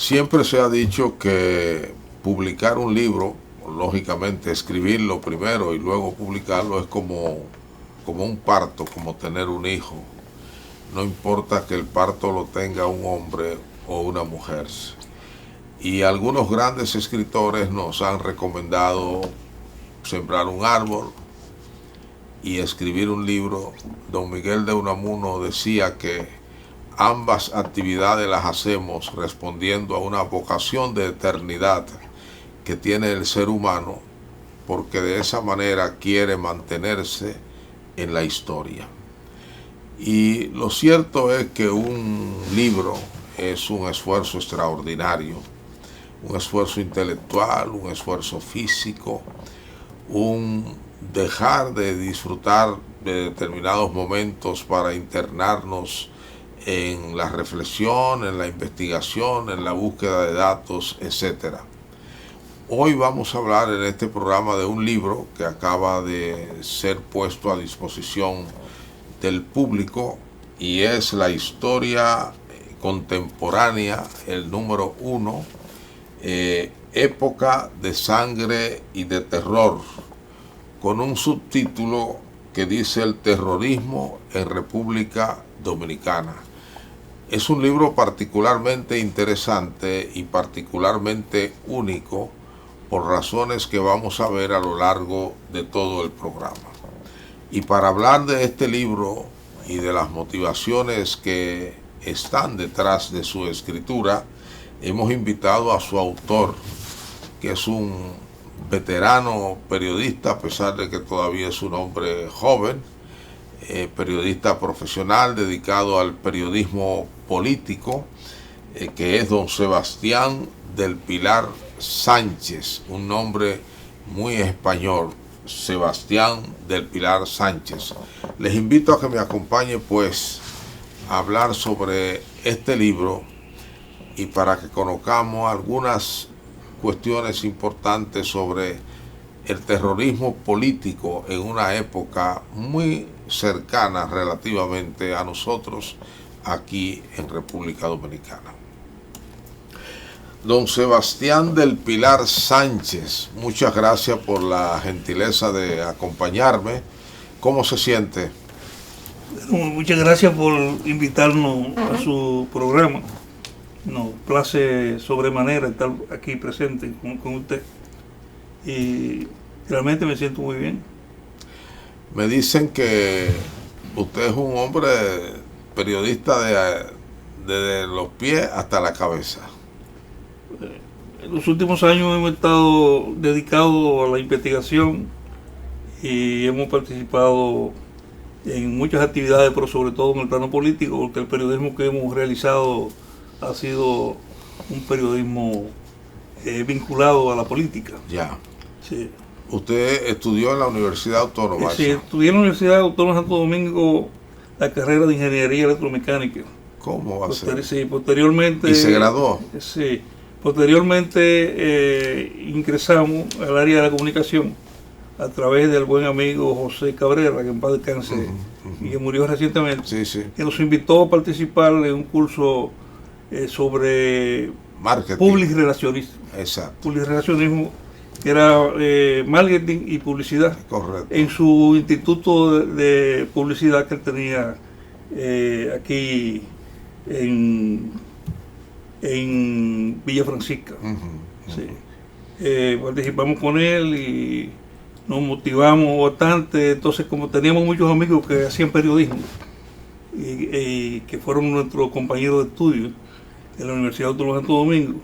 Siempre se ha dicho que publicar un libro, lógicamente escribirlo primero y luego publicarlo, es como un parto, como tener un hijo. No importa que el parto lo tenga un hombre o una mujer. Y algunos grandes escritores nos han recomendado sembrar un árbol y escribir un libro. Don Miguel de Unamuno decía que ambas actividades las hacemos respondiendo a una vocación de eternidad que tiene el ser humano, porque de esa manera quiere mantenerse en la historia. Y lo cierto es que un libro es un esfuerzo extraordinario, un esfuerzo intelectual, un esfuerzo físico, un dejar de disfrutar de determinados momentos para internarnos en la reflexión, en la investigación, en la búsqueda de datos, etc. Hoy vamos a hablar en este programa de un libro que acaba de ser puesto a disposición del público y es la historia contemporánea, el número 1, Época de Sangre y de Terror, con un subtítulo que dice El terrorismo en República Dominicana. Es un libro particularmente interesante y particularmente único por razones que vamos a ver a lo largo de todo el programa. Y para hablar de este libro y de las motivaciones que están detrás de su escritura, hemos invitado a su autor, que es un veterano periodista, a pesar de que todavía es un hombre joven, periodista profesional dedicado al periodismo político, que es don Sebastián del Pilar Sánchez, un nombre muy español, Sebastián del Pilar Sánchez. Les invito a que me acompañe pues a hablar sobre este libro y para que conozcamos algunas cuestiones importantes sobre el terrorismo político en una época muy cercana relativamente a nosotros aquí en República Dominicana. Don Sebastián del Pilar Sánchez, muchas gracias por la gentileza de acompañarme. ¿Cómo se siente? Bueno, muchas gracias por invitarnos a su programa. Nos place sobremanera estar aquí presente con usted y realmente me siento muy bien. Me dicen que usted es un hombre periodista de los pies hasta la cabeza. En los últimos años hemos estado dedicados a la investigación y hemos participado en muchas actividades, pero sobre todo en el plano político, porque el periodismo que hemos realizado ha sido un periodismo vinculado a la política. Ya. Sí. Usted estudió en la Universidad Autónoma. Sí, estudié en la Universidad Autónoma de Santo Domingo la carrera de Ingeniería Electromecánica. ¿Cómo va a ser? Sí, posteriormente... ¿Y se graduó? Sí. Posteriormente ingresamos al área de la comunicación a través del buen amigo José Cabrera, que en paz descanse, y que murió recientemente, que nos invitó a participar en un curso sobre marketing, public relacionismo. Exacto. Public relacionismo, que era marketing y publicidad. Correcto. En su instituto de publicidad que él tenía aquí en Villa Francisca. Sí. Participamos con él y nos motivamos bastante. Entonces, como teníamos muchos amigos que hacían periodismo y que fueron nuestros compañeros de estudio en la Universidad Autónoma de Santo Domingo,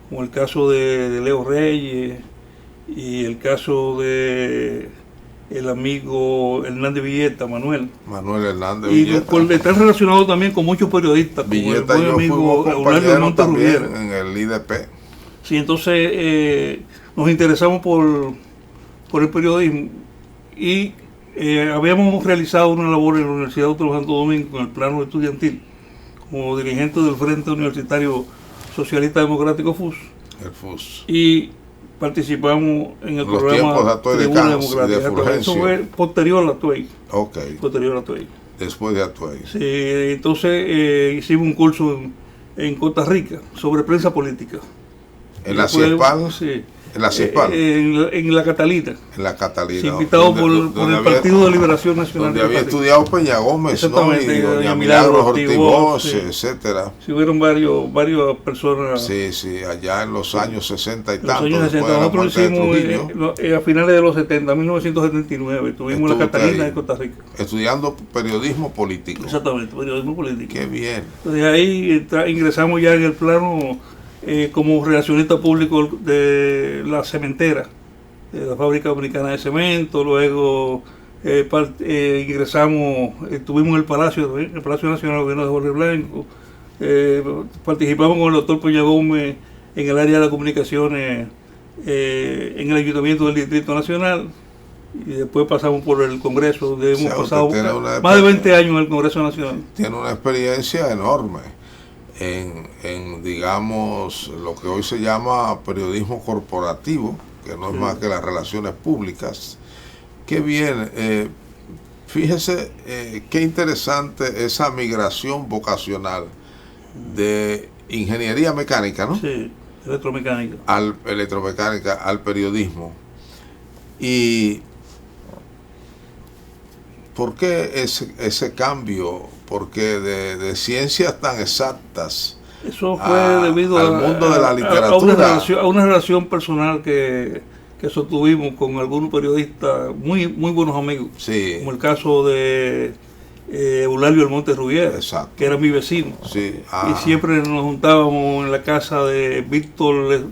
como el caso de Leo Reyes y el caso de el amigo Hernández Villeta, Manuel Hernández Villeta. Y están relacionados también con muchos periodistas, Villeta, como el buen amigo compañero también en el IDP. Sí, entonces nos interesamos por el periodismo y habíamos realizado una labor en la Universidad Autónoma de Santo Domingo con el plano estudiantil como dirigente del Frente Universitario Socialista Democrático FUS. El FUS. Y participamos en el los programa tiempos de Atuey de Cans y de Fulgencio. Eso fue posterior a Atuey. Okay. Posterior a Atuey. Después de Atuey. Sí, entonces hicimos un curso en Costa Rica sobre prensa política. ¿En la CIEPAL? Sí. ¿En la CIEPAL? En la Catalina. En la Catalina. Sí, invitado por el Partido de Liberación Nacional. Donde había estudiado Peña Gómez, ¿no? Y doña Milagros Ortiz Bosch, sí, etcétera. Sí, hubieron varias personas. Sí, sí, allá en los años 60 y tantos. Los años 60. Nosotros hicimos a finales de los 70, 1979, estuvimos en la Catalina de Costa Rica. Estudiando periodismo político. Exactamente, periodismo político. Qué bien. Entonces ahí ingresamos ya en el plano como relacionista público de la cementera, de la fábrica dominicana de cemento. Luego ingresamos, estuvimos en el Palacio Nacional, gobierno de Jorge Blanco. Participamos con el doctor Peña Gómez en el área de las comunicaciones en el Ayuntamiento del Distrito Nacional, y después pasamos por el Congreso, donde hemos pasado más de 20 años en el Congreso Nacional. Tiene una experiencia enorme en digamos, lo que hoy se llama periodismo corporativo, que no es más que las relaciones públicas. Qué bien, fíjese qué interesante esa migración vocacional de ingeniería mecánica, ¿no? Sí, electromecánica. Electromecánica al periodismo. ¿Y por qué ese cambio? Porque de ciencias tan exactas, eso fue debido al mundo de la literatura, a una relación personal que sostuvimos con algunos periodistas muy buenos amigos, sí, como el caso de Eulalio Almonte Rubiera, exacto, que era mi vecino, sí, y siempre nos juntábamos en la casa de Víctor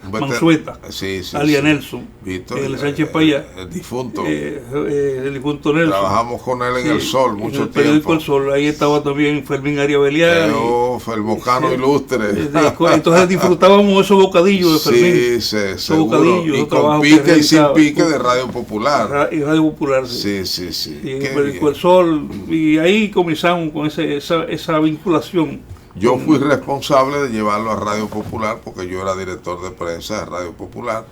Mansueta, sí, alias Nelson, Víctor, en el Sánchez Payá, el difunto, el difunto Nelson. Trabajamos con él en El Sol mucho en el periódico tiempo. El Sol. Ahí estaba también Fermín Ariabelián, el mocano ilustre. Entonces disfrutábamos esos bocadillos de Fermín. Sí, seguro. Y con pique y sin pique de Radio Popular. Y Radio Popular, sí. Y en el periódico El Sol, y ahí comenzamos con esa vinculación. Yo fui responsable de llevarlo a Radio Popular porque yo era director de prensa de Radio Popular.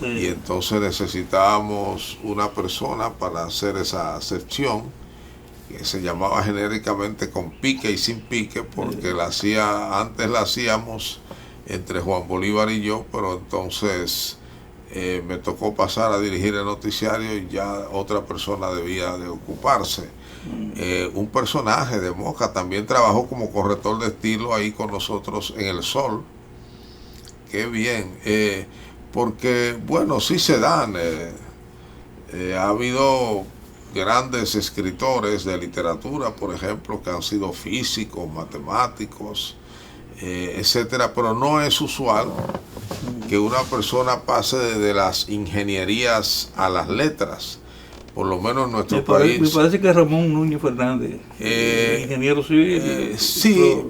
Sí. Y entonces necesitábamos una persona para hacer esa sección que se llamaba genéricamente Con Pique y Sin Pique, porque antes la hacíamos entre Juan Bolívar y yo, pero entonces me tocó pasar a dirigir el noticiario y ya otra persona debía de ocuparse. Un personaje de Moca también trabajó como corrector de estilo ahí con nosotros en El Sol. Qué bien, porque bueno, sí se dan, ha habido grandes escritores de literatura, por ejemplo, que han sido físicos, matemáticos, etcétera, pero no es usual que una persona pase de las ingenierías a las letras. Por lo menos en nuestro país. Me parece que es Ramón Núñez Fernández, ingeniero civil. Sí,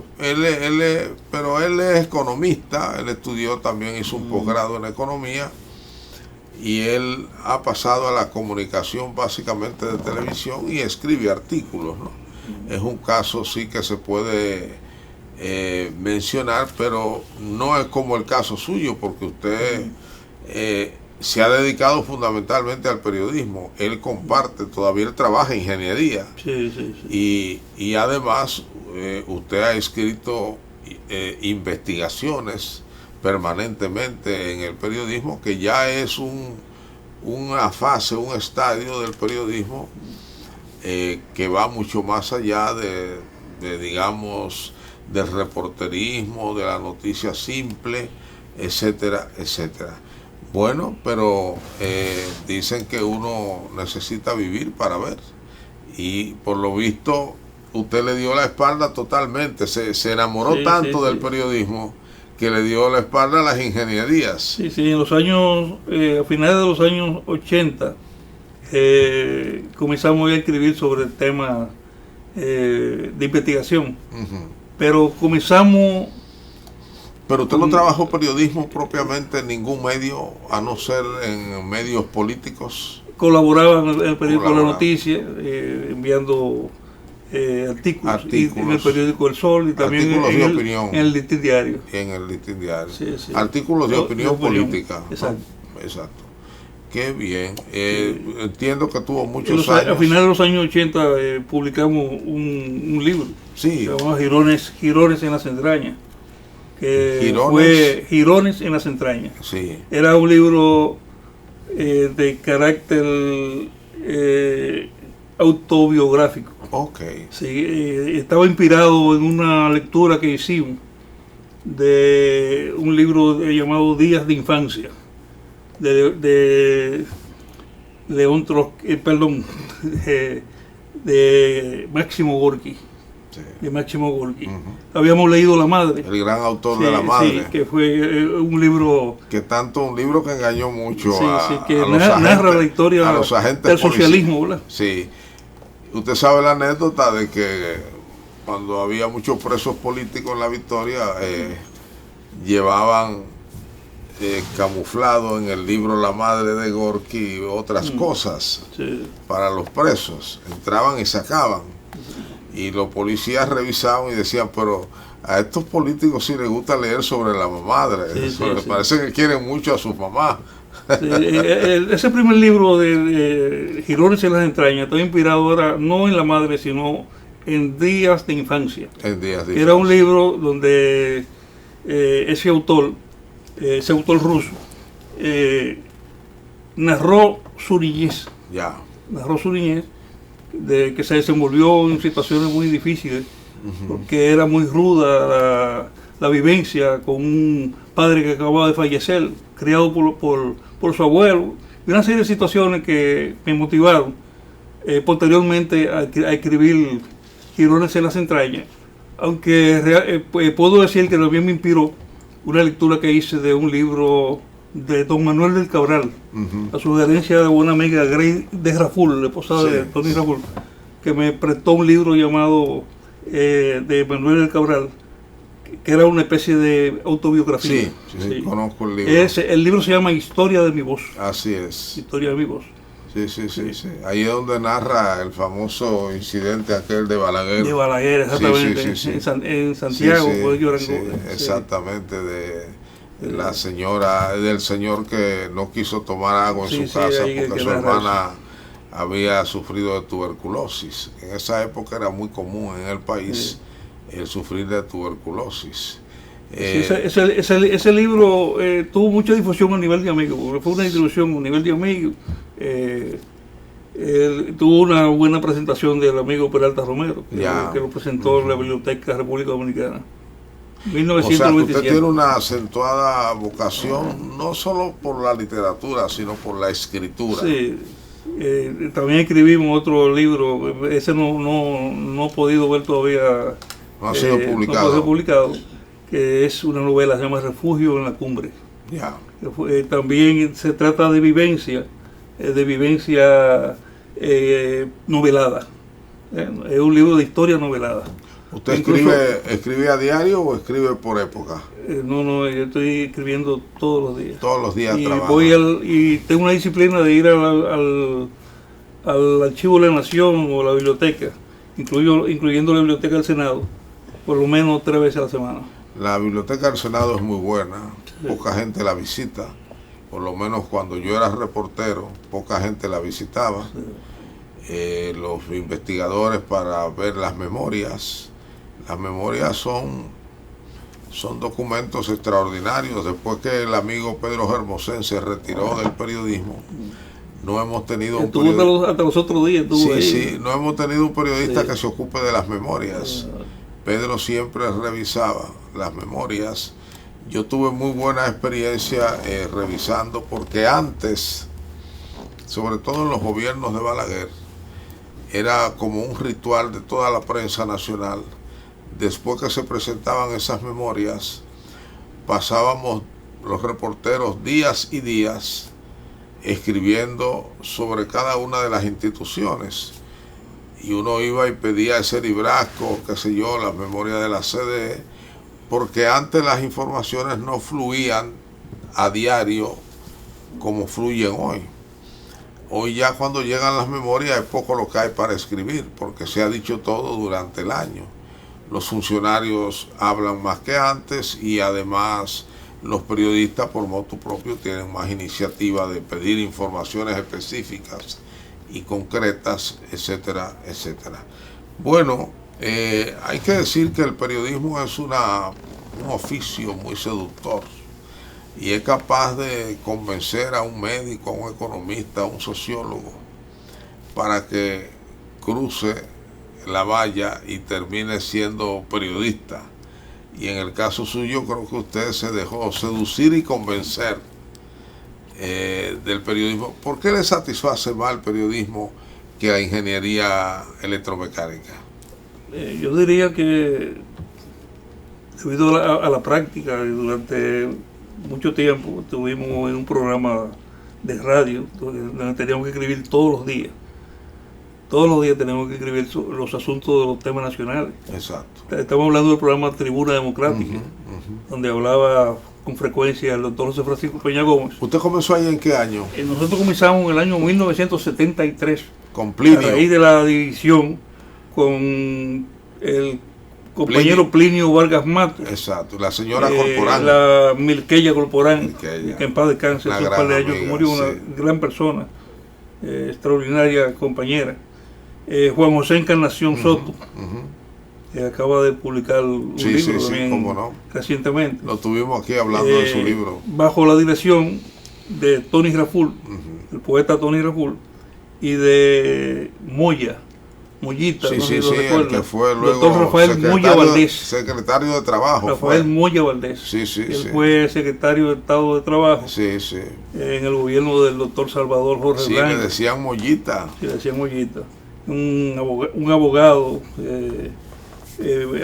pero él es economista, él estudió también, hizo un posgrado en economía, y él ha pasado a la comunicación básicamente de televisión y escribe artículos, ¿no? Es un caso sí que se puede mencionar, pero no es como el caso suyo, porque usted se ha dedicado fundamentalmente al periodismo. Él comparte, todavía él trabaja en ingeniería. Sí. Y además usted ha escrito investigaciones permanentemente en el periodismo, que ya es una fase, un estadio del periodismo que va mucho más allá de digamos, del reporterismo, de la noticia simple, etcétera, etcétera. Bueno, pero dicen que uno necesita vivir para ver, y por lo visto usted le dio la espalda totalmente, se enamoró tanto del periodismo que le dio la espalda a las ingenierías. Sí, en los años, a finales de los años 80, comenzamos a escribir sobre el tema de investigación, pero comenzamos... Pero usted no trabajó periodismo propiamente en ningún medio, a no ser en medios políticos. Colaboraba en el periódico La Noticia, enviando artículos. Y en el periódico El Sol, y también en el Listín Diario. En el Listín Diario. Sí. Artículos de opinión política. Exacto. Exacto. Qué bien. Entiendo que tuvo muchos años. A finales de los años 80 publicamos un libro. Sí. Se llamaba Girones en las entrañas. Que Girones. fue Girones en las entrañas. Sí. Era un libro de carácter autobiográfico. Ok. Sí, estaba inspirado en una lectura que hicimos de un libro llamado Días de Infancia de León de Máximo Gorki. Sí. De Máximo Gorki. Habíamos leído La Madre. El gran autor de La Madre. Sí, que fue un libro... Un libro que engañó mucho que a los narra agentes, la historia a los agentes del socialismo, ¿verdad? Sí. Usted sabe la anécdota de que cuando había muchos presos políticos en La Victoria, llevaban camuflado en el libro La Madre de Gorki otras cosas para los presos. Entraban y sacaban. Y los policías revisaban y decían, pero a estos políticos sí les gusta leer sobre la madre. Parece que quieren mucho a su mamá. Ese primer libro de Girones en las entrañas estaba inspirado ahora no en La Madre, sino en Días de Infancia. Era un libro donde ese autor ruso, narró su niñez. Narró su niñez, de que se desenvolvió en situaciones muy difíciles, porque era muy ruda la vivencia con un padre que acababa de fallecer, criado por su abuelo, y una serie de situaciones que me motivaron posteriormente a escribir Girones en las entrañas, aunque puedo decir que también me inspiró una lectura que hice de un libro de don Manuel del Cabral, a sugerencia de una amiga Grey de Raful, la esposa de Tony Raful, que me prestó un libro llamado de Manuel del Cabral, que era una especie de autobiografía. Sí, conozco el libro. El libro se llama Historia de mi voz. Así es. Historia de mi voz. Sí. Ahí es donde narra el famoso incidente aquel de Balaguer. De Balaguer, exactamente. En Santiago. Exactamente, de la señora, del señor que no quiso tomar agua en su casa porque su hermana había sufrido de tuberculosis. En esa época era muy común en el país el sufrir de tuberculosis. Ese libro tuvo mucha difusión a nivel de amigos, porque fue una distribución a nivel de amigos. Tuvo una buena presentación del amigo Peralta Romero, que lo presentó en la Biblioteca República Dominicana. 1997. O sea, que usted tiene una acentuada vocación no solo por la literatura, sino por la escritura. Sí. También escribimos otro libro, ese no he podido ver todavía. No ha sido publicado. No ha sido publicado, que es una novela, se llama Refugio en la Cumbre. También se trata de vivencia novelada. Es un libro de historia novelada. ¿Usted escribe a diario o escribe por época? No, yo estoy escribiendo todos los días. Todos los días trabajo. Y tengo una disciplina de ir al Archivo de la Nación o la biblioteca, incluyendo la Biblioteca del Senado, por lo menos 3 veces a la semana. La Biblioteca del Senado es muy buena, poca gente la visita, por lo menos cuando yo era reportero, poca gente la visitaba. Los investigadores para ver las memorias son documentos extraordinarios. Después que el amigo Pedro Hermosén se retiró del periodismo, no hemos tenido un periodista, hasta los otros días no hemos tenido un periodista que se ocupe de las memorias. Pedro siempre revisaba las memorias. Yo tuve muy buena experiencia revisando, porque antes, sobre todo en los gobiernos de Balaguer, era como un ritual de toda la prensa nacional. Después que se presentaban esas memorias, pasábamos los reporteros días y días escribiendo sobre cada una de las instituciones. Y uno iba y pedía ese librasco, qué sé yo, las memorias de la CDE, porque antes las informaciones no fluían a diario como fluyen hoy. Hoy ya cuando llegan las memorias es poco lo que hay para escribir, porque se ha dicho todo durante el año. Los funcionarios hablan más que antes y además los periodistas por motu propio tienen más iniciativa de pedir informaciones específicas y concretas, etcétera, etcétera. Bueno, hay que decir que el periodismo es un oficio muy seductor y es capaz de convencer a un médico, a un economista, a un sociólogo para que cruce la valla y termine siendo periodista. Y en el caso suyo creo que usted se dejó seducir y convencer del periodismo. ¿Por qué le satisface más el periodismo que la ingeniería electromecánica? Yo diría que debido a la práctica, durante mucho tiempo estuvimos en un programa de radio donde teníamos que escribir todos los días. Todos los días tenemos que escribir los asuntos de los temas nacionales. Exacto. Estamos hablando del programa Tribuna Democrática, donde hablaba con frecuencia el doctor José Francisco Peña Gómez. ¿Usted comenzó ahí en qué año? Nosotros comenzamos en el año 1973. Con Plinio. A raíz de la división con el compañero Plinio Vargas Mato. Exacto, la señora Corporán. La Milqueya Corporán, que en paz descanse, hace un par de años que murió, una gran persona, extraordinaria compañera. Juan José Encarnación Soto, que acaba de publicar un libro también recientemente. Lo tuvimos aquí hablando de su libro. Bajo la dirección de Tony Raful, el poeta Tony Raful, y de Mollita, el que fue luego doctor Rafael Moya Valdés. Secretario de Trabajo. Rafael Moya Valdés. Él fue secretario de Estado de Trabajo. En el gobierno del doctor Salvador Jorge Blanco. Le decían Mollita. Sí, le decían Mollita. Un abogado,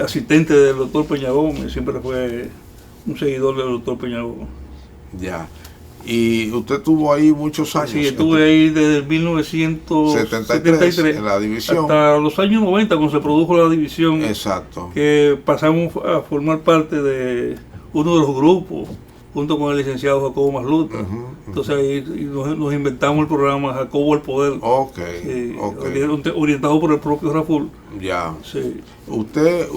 asistente del doctor Peña Gómez, siempre fue un seguidor del doctor Peña Gómez. Ya. Y usted estuvo ahí muchos años. Sí, estuve ahí desde 1973 en la división. Hasta los años 90, cuando se produjo la división. Exacto. Que pasamos a formar parte de uno de los grupos, junto con el licenciado Jacobo Masluta. Entonces ahí nos inventamos el programa Jacobo al Poder. Orientado por el propio Raful. Ya. Sí. Usted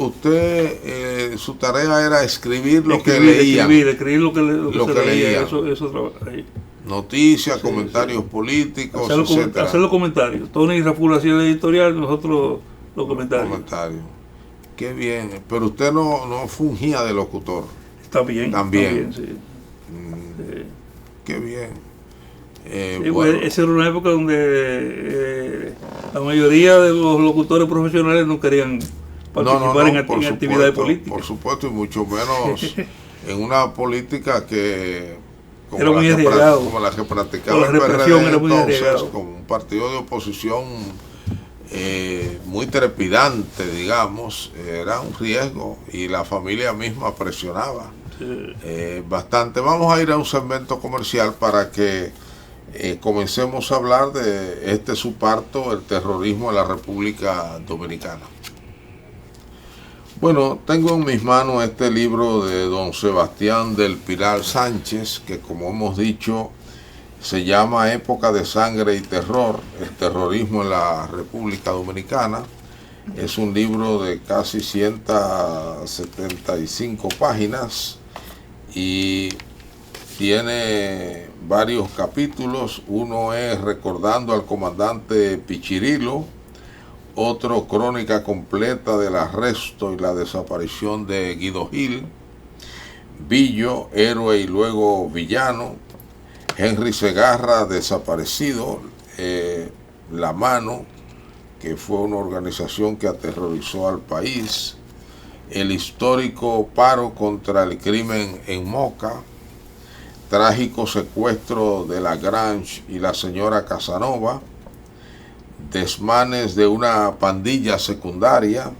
su tarea era escribir lo que leía. Escribir lo que leía. Eso trabaja ahí. Noticias, comentarios políticos, etcétera. Hacer los comentarios. Tony y Raful hacían el editorial, nosotros los comentarios. Qué bien. Pero usted no fungía de locutor. También. Sí. Qué bien. Esa era una época donde la mayoría de los locutores profesionales no querían participar en actividades políticas. Por supuesto, y mucho menos en una política como la que practicaba el PRD entonces, como un partido de oposición muy trepidante, digamos, era un riesgo y la familia misma presionaba bastante. Vamos a ir a un segmento comercial para que comencemos a hablar de su parto, el terrorismo en la República Dominicana. Bueno, tengo en mis manos este libro de don Sebastián del Pilar Sánchez, que como hemos dicho se llama Época de Sangre y Terror, el terrorismo en la República Dominicana. Es un libro de casi 175 páginas y tiene varios capítulos. Uno es Recordando al comandante Pichirilo, otro Crónica completa del arresto y la desaparición de Guido Gil, Billo, héroe y luego villano, Henry Segarra, desaparecido, La Mano, que fue una organización que aterrorizó al país, el histórico paro contra el crimen en Moca, trágico secuestro de Lagrange y la señora Casanova, desmanes de una pandilla secundaria,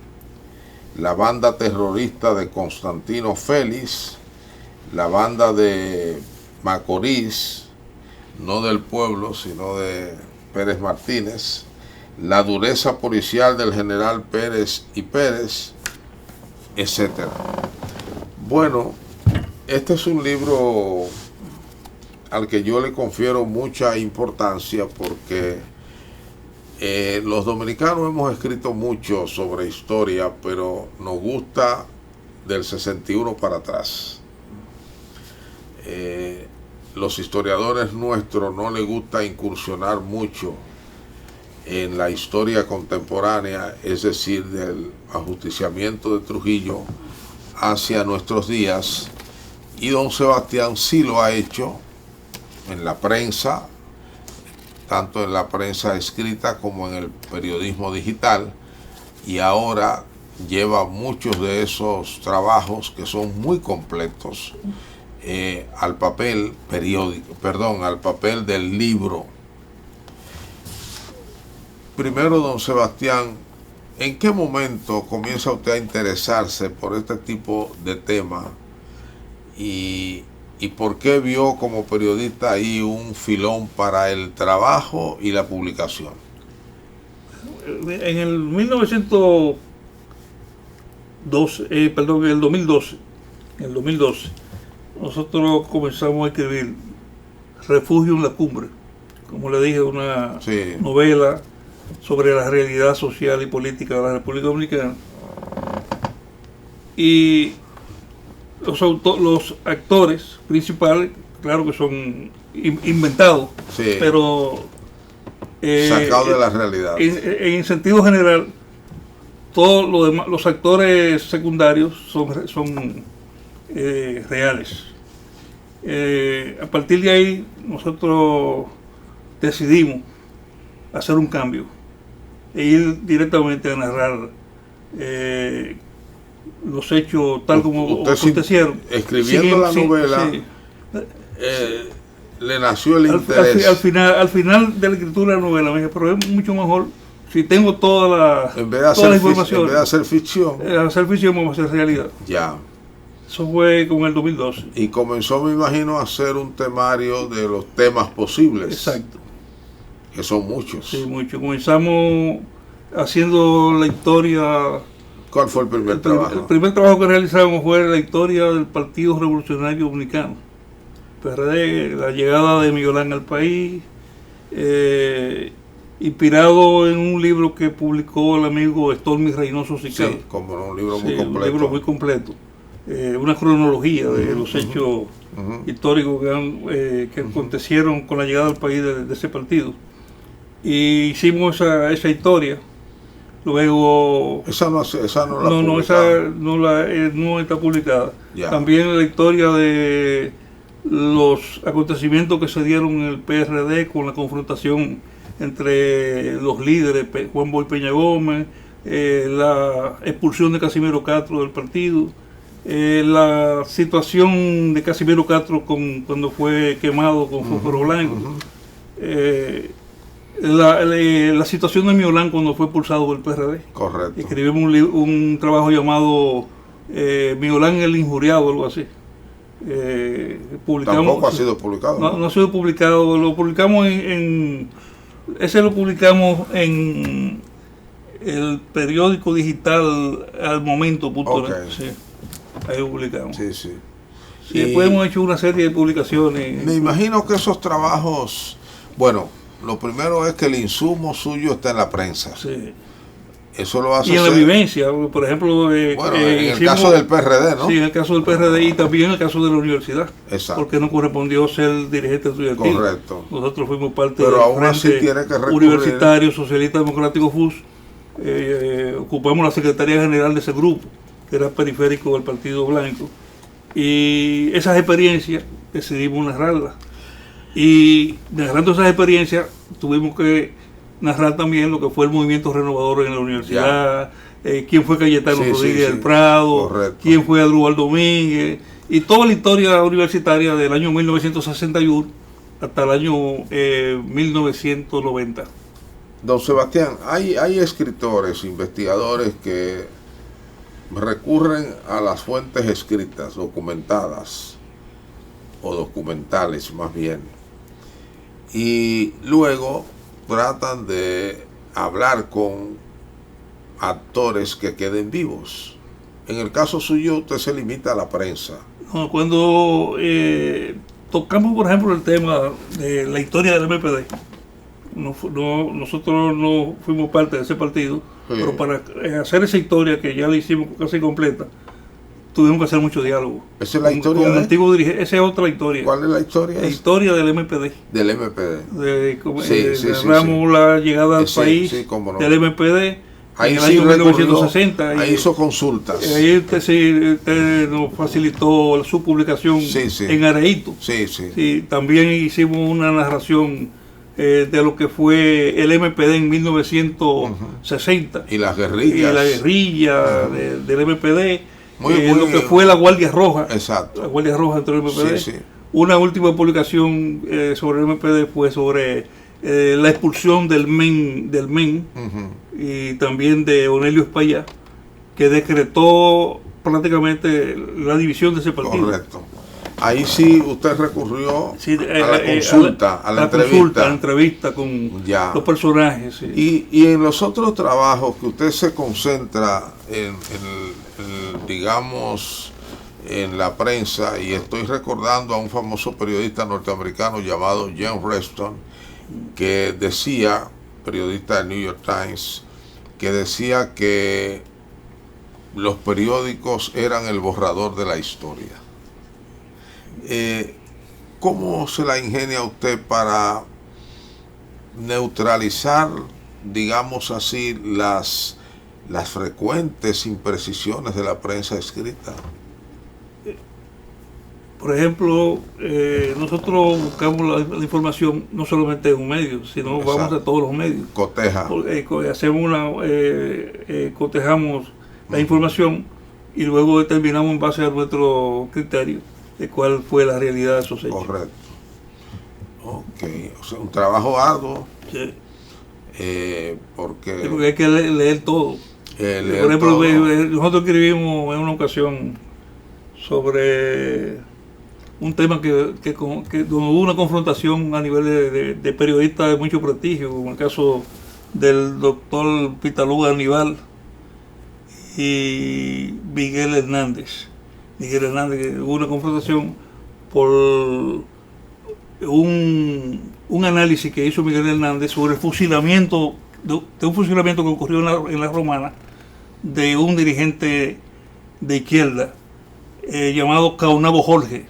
la banda terrorista de Constantino Félix, la banda de Macorís, no del pueblo, sino de Pérez Martínez, la dureza policial del general Pérez y Pérez, etc. Bueno, este es un libro al que yo le confiero mucha importancia porque los dominicanos hemos escrito mucho sobre historia, pero nos gusta del 61 para atrás. los historiadores nuestros no les gusta incursionar mucho en la historia contemporánea, es decir, del ajusticiamiento de Trujillo hacia nuestros días, y don Sebastián sí lo ha hecho en la prensa, tanto en la prensa escrita como en el periodismo digital, y ahora lleva muchos de esos trabajos que son muy completos al papel periódico, al papel del libro. Primero, don Sebastián, ¿en qué momento comienza usted a interesarse por este tipo de temas y por qué vio como periodista ahí un filón para el trabajo y la publicación? En el 2012, nosotros comenzamos a escribir Refugio en la Cumbre, como le dije, una novela sobre la realidad social y política de la República Dominicana. Y los actores principales, claro que son inventados, pero sacados de la realidad. En sentido general, todos los actores secundarios son reales. A partir de ahí, nosotros decidimos hacer un cambio e ir directamente a narrar los hechos tal como acontecieron. Escribiendo la novela, le nació el interés. Al final de la escritura de la novela, me dije, pero es mucho mejor si tengo toda la información. En vez de hacer ficción. Hacer ficción vamos a hacer realidad. Ya. Eso fue con el 2012. Y comenzó, me imagino, a hacer un temario de los temas posibles. Exacto. Que son muchos. Sí, muchos. Comenzamos haciendo la historia. ¿Cuál fue el primer trabajo? El primer trabajo que realizamos fue la historia del Partido Revolucionario Dominicano, PRD, la llegada de Miolán al país, inspirado en un libro que publicó el amigo Stormy Reynoso Sical. Sí, como un libro muy completo. Un libro muy completo. Una cronología de los hechos históricos que acontecieron con la llegada al país de ese partido. Y hicimos esa historia. Luego esa no está publicada. Ya. También la historia de los acontecimientos que se dieron en el PRD con la confrontación entre los líderes, Juan Boy Peña Gómez, la expulsión de Casimiro Castro del partido, la situación de Casimiro Castro cuando fue quemado con fósforo blanco, la situación de Miolán cuando fue expulsado del PRD. Correcto. Escribimos un trabajo llamado Miolán el Injuriado, algo así. Tampoco ha sido publicado. No ha sido publicado. Lo publicamos ese lo publicamos en el periódico digital Al Momento. Okay. Sí, ahí lo publicamos. Sí. Y después hemos hecho una serie de publicaciones. Me imagino que esos trabajos, bueno, lo primero es que el insumo suyo está en la prensa. Sí. Eso lo hace. Y en la vivencia, por ejemplo. En el caso del PRD, ¿no? Sí, en el caso del PRD y también en el caso de la universidad. Exacto. Porque no correspondió ser dirigente estudiantil. Correcto. Nosotros fuimos parte del Frente Universitario Socialista Democrático FUS. Ocupamos la Secretaría General de ese grupo, que era periférico del Partido Blanco. Y esas experiencias decidimos narrarlas. Y narrando esas experiencias tuvimos que narrar también lo que fue el movimiento renovador en la universidad, quién fue Cayetano Rodríguez del Prado, correcto, quién fue Adrúbal Domínguez, y toda la historia universitaria del año 1961 hasta el año 1990. Don Sebastián, hay escritores, investigadores que recurren a las fuentes escritas, documentadas, o documentales más bien, y luego tratan de hablar con actores que queden vivos. En el caso suyo, usted se limita a la prensa. No, cuando tocamos, por ejemplo, el tema de la historia del MPD, nosotros no fuimos parte de ese partido, pero para hacer esa historia que ya la hicimos casi completa, tuvimos que hacer mucho diálogo. ¿Esa es la historia? Con el antiguo dirigente. Esa es otra historia. ¿Cuál es la historia? La historia del MPD. Del MPD. Narramos la llegada al país del MPD. Ahí en el sí año 1960. Ahí hizo consultas. Ahí usted nos facilitó su publicación en Areito. Sí, también hicimos una narración de lo que fue el MPD en 1960. Y las guerrillas. Y la guerrilla del MPD. Lo que fue la Guardia Roja. Exacto. La Guardia Roja dentro del MPD. Una última publicación sobre el MPD fue sobre la expulsión del MEN y también de Onelio Espaillá, que decretó prácticamente la división de ese partido. Correcto. Ahí usted recurrió a la consulta, a la entrevista con los personajes. Sí. Y en los otros trabajos que usted se concentra digamos, en la prensa, y estoy recordando a un famoso periodista norteamericano llamado Jan Reston, que decía, periodista del New York Times, que decía que los periódicos eran el borrador de la historia. ¿Cómo se la ingenia usted para neutralizar, digamos así, las frecuentes imprecisiones de la prensa escrita? Por ejemplo, nosotros buscamos la información no solamente en un medio, sino vamos a todos los medios. Coteja. Hacemos cotejamos la información y luego determinamos en base a nuestro criterio de cuál fue la realidad de esos hechos. Correcto. Ok, o sea, un trabajo arduo. Sí. Porque hay que leer todo. Por ejemplo, nosotros escribimos en una ocasión sobre un tema que donde hubo una confrontación a nivel de periodistas de mucho prestigio, como el caso del doctor Pitaluga Aníbal y Miguel Hernández. Que hubo una confrontación por un análisis que hizo Miguel Hernández sobre el fusilamiento de un fusilamiento que ocurrió en la Romana de un dirigente de izquierda llamado Caunabo Jorge.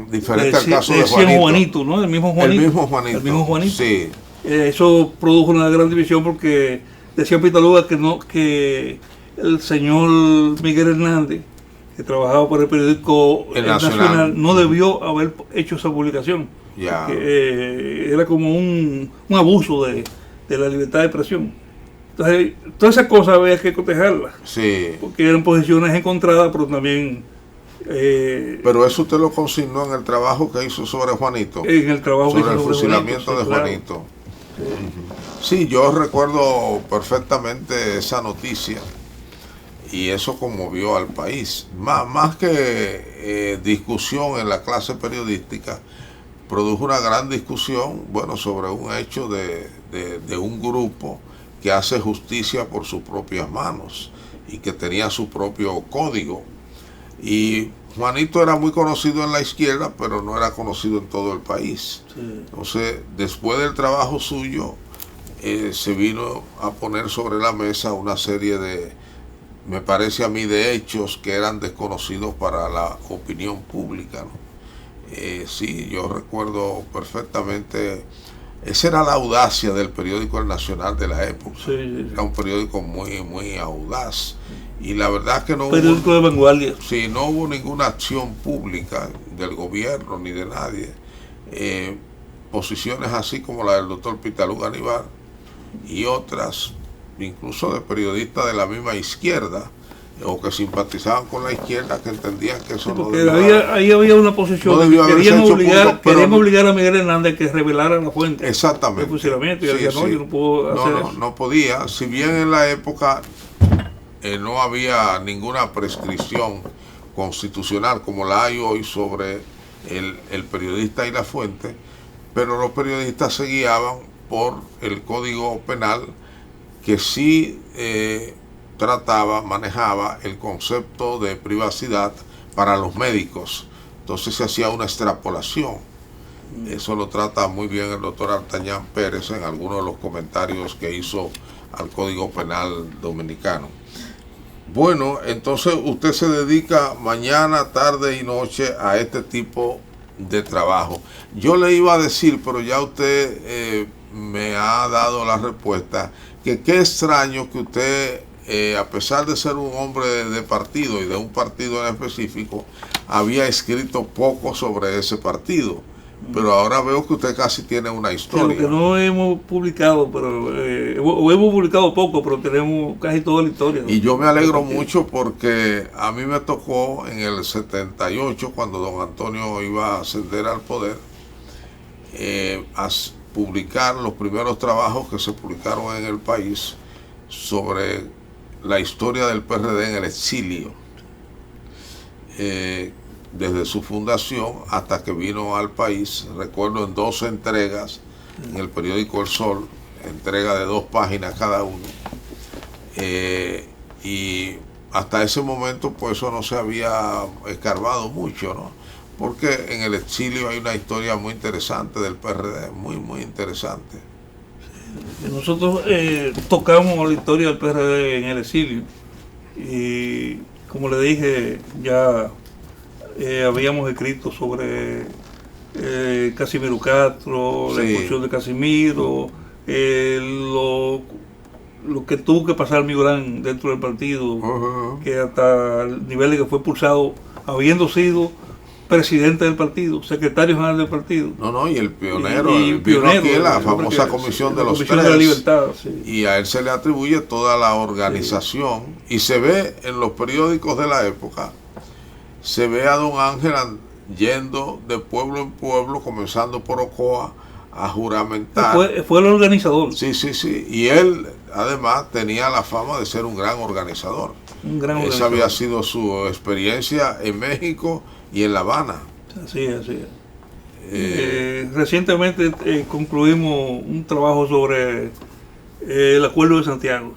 Diferente al caso de Juanito. ¿No? El mismo Juanito. El mismo Juanito. Sí. Eso produjo una gran división porque decía Pitaluga que el señor Miguel Hernández, que trabajaba por el periódico El Nacional, no debió haber hecho esa publicación. Era como un abuso de la libertad de expresión. Entonces, todas esas cosas había que cotejarlas. Sí. Porque eran posiciones encontradas, pero también... pero eso usted lo consignó en el trabajo que hizo sobre Juanito. En el trabajo sobre el fusilamiento de Juanito. Sí, yo recuerdo perfectamente esa noticia. Y eso conmovió al país. Más que discusión en la clase periodística, produjo una gran discusión, sobre un hecho de un grupo que hace justicia por sus propias manos y que tenía su propio código. Y Juanito era muy conocido en la izquierda, pero no era conocido en todo el país. Sí. Entonces, después del trabajo suyo, se vino a poner sobre la mesa una serie me parece a mí, de hechos que eran desconocidos para la opinión pública, ¿no? Sí, yo recuerdo perfectamente, esa era la audacia del periódico El Nacional de la época. Sí. Era un periódico muy, muy audaz. Y la verdad es que no periódico de vanguardia. Sí, no hubo ninguna acción pública del gobierno ni de nadie. Posiciones así como la del doctor Pitaluga Aníbal y otras, incluso de periodistas de la misma izquierda o que simpatizaban con la izquierda, que entendían que eso no debía, ahí había una posición que querían obligar a Miguel Hernández que revelara la fuente. Exactamente. El fusilamiento, y decía, yo no puedo hacer eso. No podía, si bien en la época no había ninguna prescripción constitucional como la hay hoy sobre el periodista y la fuente, pero los periodistas se guiaban por el Código Penal, que sí manejaba el concepto de privacidad para los médicos. Entonces se hacía una extrapolación. Eso lo trata muy bien el doctor Artañán Pérez en algunos de los comentarios que hizo al Código Penal dominicano. Bueno, entonces usted se dedica mañana, tarde y noche a este tipo de trabajo. Yo le iba a decir, pero ya usted me ha dado la respuesta, que qué extraño que usted, a pesar de ser un hombre de partido y de un partido en específico, había escrito poco sobre ese partido. Pero ahora veo que usted casi tiene una historia. Lo que no hemos publicado, pero hemos publicado poco, pero tenemos casi toda la historia, ¿no? Y yo me alegro mucho porque a mí me tocó en el 78, cuando don Antonio iba a ascender al poder, publicar los primeros trabajos que se publicaron en el país sobre la historia del PRD en el exilio. Desde su fundación hasta que vino al país, recuerdo en 2 entregas en el periódico El Sol, entrega de 2 páginas cada uno, y hasta ese momento pues eso no se había escarbado mucho, ¿no? Porque en el exilio hay una historia muy interesante del PRD, muy interesante. Nosotros tocamos la historia del PRD en el exilio y, como le dije, ya habíamos escrito sobre Casimiro Castro, la expulsión de Casimiro, lo que tuvo que pasar Migurán dentro del partido, que hasta el nivel de que fue expulsado, habiendo sido presidente del partido, secretario general del partido. No, y el pionero, vino aquí en la famosa Comisión de los Tres, de la Libertad, sí. Y a él se le atribuye toda la organización, sí. Y se ve en los periódicos de la época, se ve a don Ángel yendo de pueblo en pueblo, comenzando por Ocoa, a juramentar. Fue el organizador. Sí, y él además tenía la fama de ser un gran organizador. Esa había sido su experiencia en México y en La Habana. Así es. Recientemente concluimos un trabajo sobre el Acuerdo de Santiago.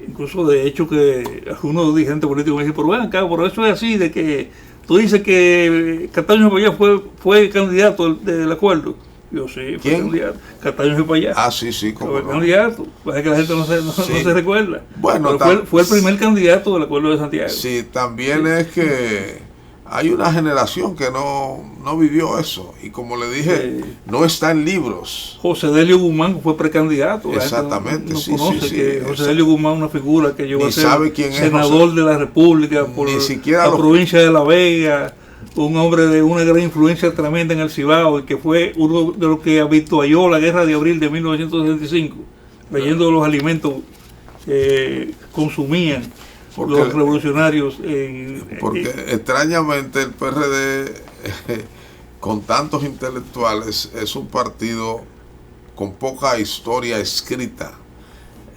Incluso de hecho que algunos dirigentes políticos me dicen, pero ven acá, pero eso es así, de que tú dices que Cataño Cepallá fue candidato del acuerdo. Yo sí, fue candidato. Cataño Cepallá. Ah, sí, como fue candidato. Pues es que la gente no se recuerda. Bueno, fue el primer candidato del Acuerdo de Santiago. Sí, también es que hay una generación que no vivió eso. Y como le dije, no está en libros. José Delio Guzmán fue precandidato. Exactamente, no conoce que José Delio Guzmán es una figura que llegó a ser senador de la República por la provincia de La Vega, un hombre de una gran influencia tremenda en el Cibao, y que fue uno de los que habitualló la guerra de abril de 1965, leyendo los alimentos que consumían los revolucionarios. Porque extrañamente el PRD, con tantos intelectuales, es un partido con poca historia escrita.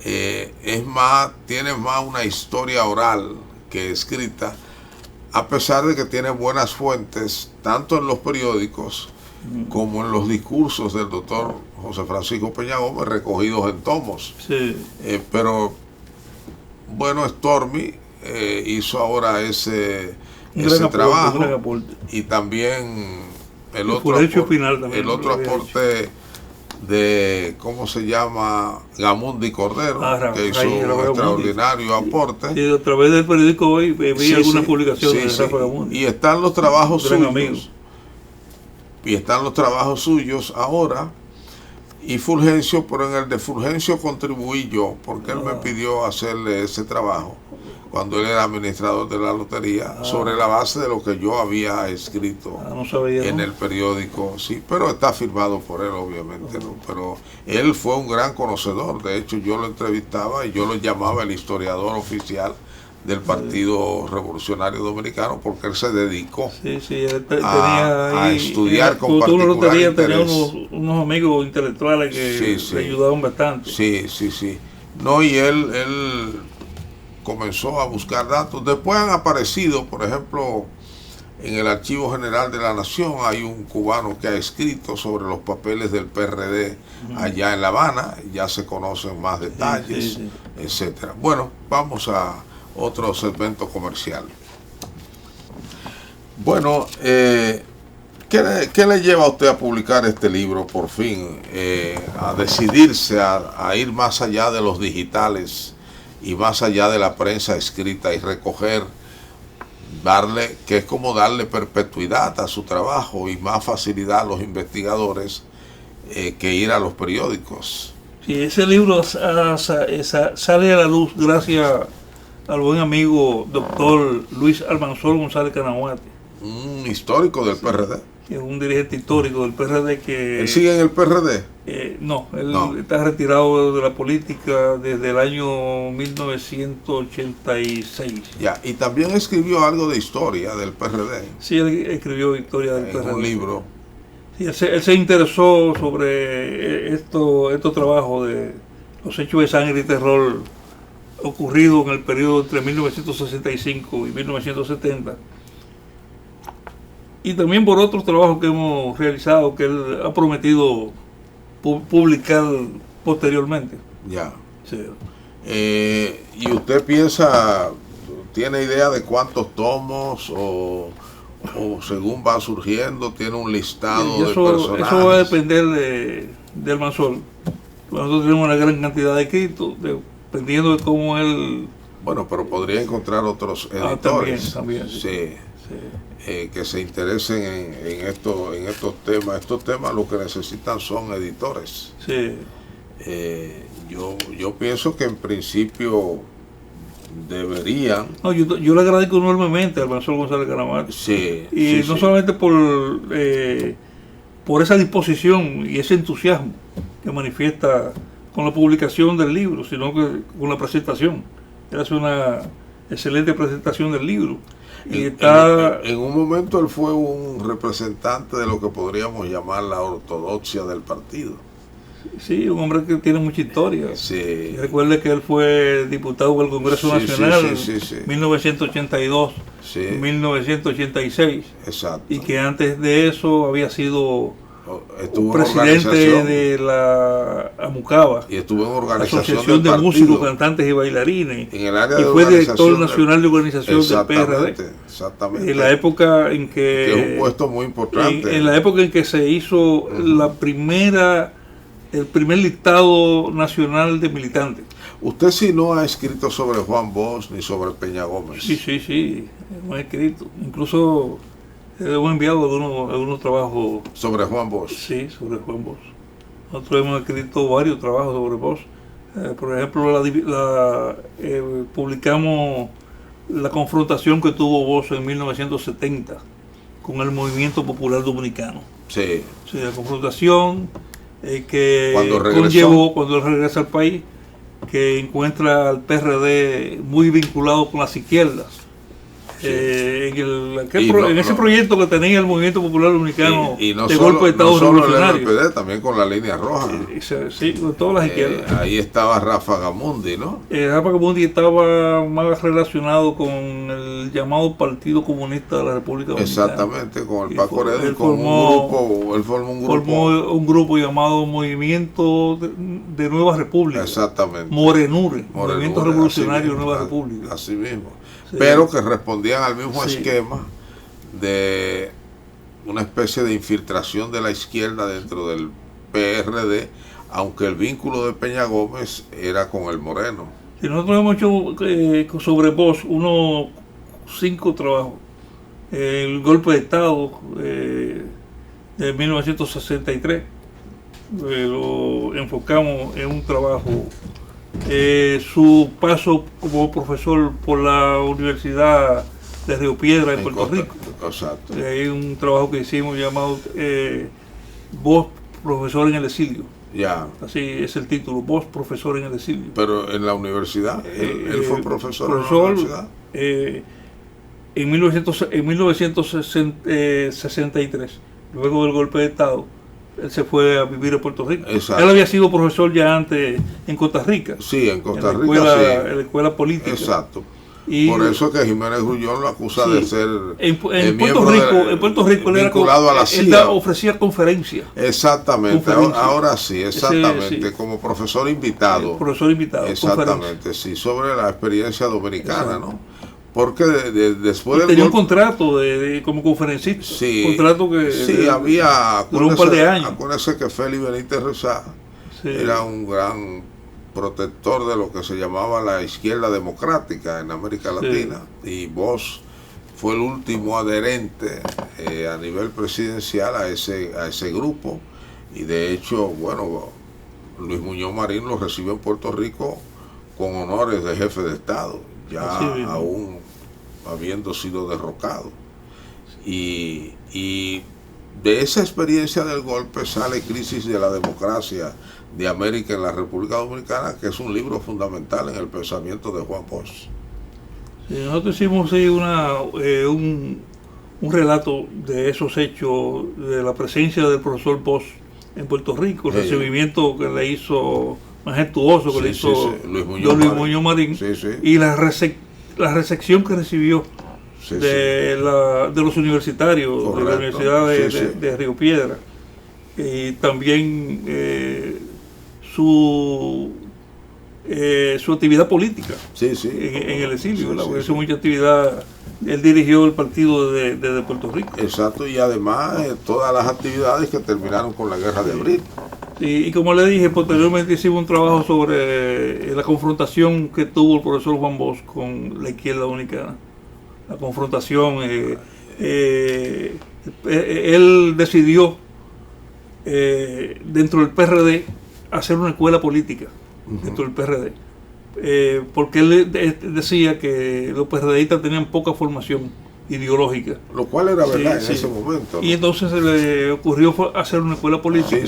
Tiene más una historia oral que escrita, a pesar de que tiene buenas fuentes, tanto en los periódicos como en los discursos del doctor José Francisco Peña Gómez, recogidos en tomos. Sí. Pero bueno, Stormy hizo ahora ese trabajo, y también el otro aporte de, ¿cómo se llama? Gamundi Cordero, que hizo un extraordinario aporte. Y a través del periódico hoy vi algunas publicaciones de Rafa Gamundi. Y están los trabajos suyos. Y están los trabajos suyos ahora. Y Fulgencio, pero en el de Fulgencio contribuí yo, porque él me pidió hacerle ese trabajo cuando él era administrador de la lotería, sobre la base de lo que yo había escrito en el periódico. Sí, pero está firmado por él, obviamente, ¿no? Pero él fue un gran conocedor. De hecho, yo lo entrevistaba y yo lo llamaba el historiador oficial del Partido Revolucionario Dominicano, porque él se dedicó a estudiar con particular interés. Tenía unos amigos intelectuales que le ayudaban bastante. Sí. No, y él comenzó a buscar datos. Después han aparecido, por ejemplo, en el Archivo General de la Nación hay un cubano que ha escrito sobre los papeles del PRD allá en La Habana. Ya se conocen más detalles, etcétera. Bueno, vamos a otro segmento comercial. Bueno, ¿qué le lleva a usted a publicar este libro por fin? A decidirse a ir más allá de los digitales y más allá de la prensa escrita y recoger, darle, que es como darle perpetuidad a su trabajo y más facilidad a los investigadores que ir a los periódicos. Sí, ese libro sale a la luz gracias al buen amigo doctor Luis Almanzor González Canahuate. Un histórico del PRD. Que es un dirigente histórico del PRD que... ¿Él sigue en el PRD? No, él está retirado de la política desde el año 1986. Ya, y también escribió algo de historia del PRD. Sí, él escribió historia del PRD. Un libro. Sí, él se interesó sobre estos trabajos de los hechos de sangre y terror ocurridos en el periodo entre 1965 y 1970. Y también por otros trabajos que hemos realizado que él ha prometido publicar posteriormente. Ya. Sí. ¿Y usted piensa, tiene idea de cuántos tomos o según va surgiendo, tiene un listado de personajes? Eso va a depender del Almanzor. Nosotros tenemos una gran cantidad de escritos, dependiendo de cómo él... Bueno, pero podría encontrar otros editores. También, sí. Sí. Que se interesen en estos temas. Estos temas lo que necesitan son editores. Sí. Yo pienso que en principio deberían... No, yo le agradezco enormemente al Almanzor González Canahuate. Sí. Y no solamente por esa disposición y ese entusiasmo que manifiesta con la publicación del libro, sino que con la presentación. Él hace una excelente presentación del libro. Y en un momento él fue un representante de lo que podríamos llamar la ortodoxia del partido. Sí, un hombre que tiene mucha historia. Sí. Recuerde que él fue diputado del Congreso Nacional en 1982, 1986. Exacto. Y que antes de eso había sido presidente de la AMUCABA. Y estuvo en organización Asociación de Músicos, Cantantes y Bailarines. En el área y fue director nacional de organización del PRD. Exactamente. En la época en que es un puesto muy importante. En la época en que se hizo el primer listado nacional de militantes. Usted sí no ha escrito sobre Juan Bosch ni sobre Peña Gómez. Sí, hemos escrito. Incluso hemos enviado algunos trabajos. ¿Sobre Juan Bosch? Sí, sobre Juan Bosch. Nosotros hemos escrito varios trabajos sobre Bosch. Por ejemplo, publicamos la confrontación que tuvo Bosch en 1970 con el Movimiento Popular Dominicano. Sí. Sí, la confrontación que conllevó cuando él regresa al país, que encuentra al PRD muy vinculado con las izquierdas. Sí. En ese proyecto que tenía el Movimiento Popular Dominicano de golpe de Estado revolucionario. El MPD, también con la línea roja. Sí, con todas las izquierdas. Ahí estaba Rafa Gamundi, ¿no? Rafa Gamundi estaba más relacionado con el llamado Partido Comunista de la República Dominicana. Exactamente, con el Paco Heredia, él formó un grupo llamado Movimiento de Nueva República. Exactamente. Morenure, Movimiento Revolucionario Nueva República. Así mismo. Sí. Pero que respondían al mismo esquema de una especie de infiltración de la izquierda dentro del PRD, aunque el vínculo de Peña Gómez era con el Moreno. Sí, nosotros hemos hecho sobre Bosch unos 5 trabajos. El golpe de Estado de 1963 lo enfocamos en un trabajo. Su paso como profesor por la Universidad de Río Piedra en Puerto Rico. Exacto. Hay un trabajo que hicimos llamado Bosch, profesor en el exilio. Ya. Así es el título, Bosch, profesor en el exilio. Pero en la universidad, él fue profesor en la universidad. En 1963, luego del golpe de Estado, él se fue a vivir a Puerto Rico. Exacto. Él había sido profesor ya antes en Costa Rica. Sí, en Costa Rica, en la escuela política. Exacto. Y por eso es que Jiménez Grullón lo acusa de ser en Puerto Rico él vinculado a la CIA. Él ofrecía conferencias. Exactamente, ahora sí, exactamente, como profesor invitado. Profesor invitado. Exactamente, sí, sobre la experiencia dominicana, ¿no? Porque después del tenía un contrato como conferencista. Sí, un contrato que había. Duró un par de años. Acuérdense que Félix Benítez Rezá era un gran protector de lo que se llamaba la izquierda democrática en América Latina, y Bosch fue el último adherente a nivel presidencial a ese grupo, y de hecho, bueno, Luis Muñoz Marín lo recibió en Puerto Rico con honores de jefe de Estado, ya aún habiendo sido derrocado. Y de esa experiencia del golpe sale Crisis de la Democracia de América en la República Dominicana, que es un libro fundamental en el pensamiento de Juan Bosch. Sí, nosotros hicimos un relato de esos hechos, de la presencia del profesor Bosch en Puerto Rico, el recibimiento que le hizo majestuoso, que le hizo Luis Muñoz Marín, y la recepción que recibió de los universitarios, correcto, de la Universidad de Río Piedra, y también su actividad política en el exilio, porque hizo mucha actividad. Él dirigió el partido desde Puerto Rico. Exacto, y además todas las actividades que terminaron con la guerra de abril. Sí, y como le dije, posteriormente hicimos un trabajo sobre la confrontación que tuvo el profesor Juan Bosch con la izquierda dominicana. La confrontación, él decidió dentro del PRD hacer una escuela política dentro del PRD, porque él decía que los PRDistas tenían poca formación ideológica, lo cual era verdad en ese momento, ¿no? Y entonces se le ocurrió hacer una escuela política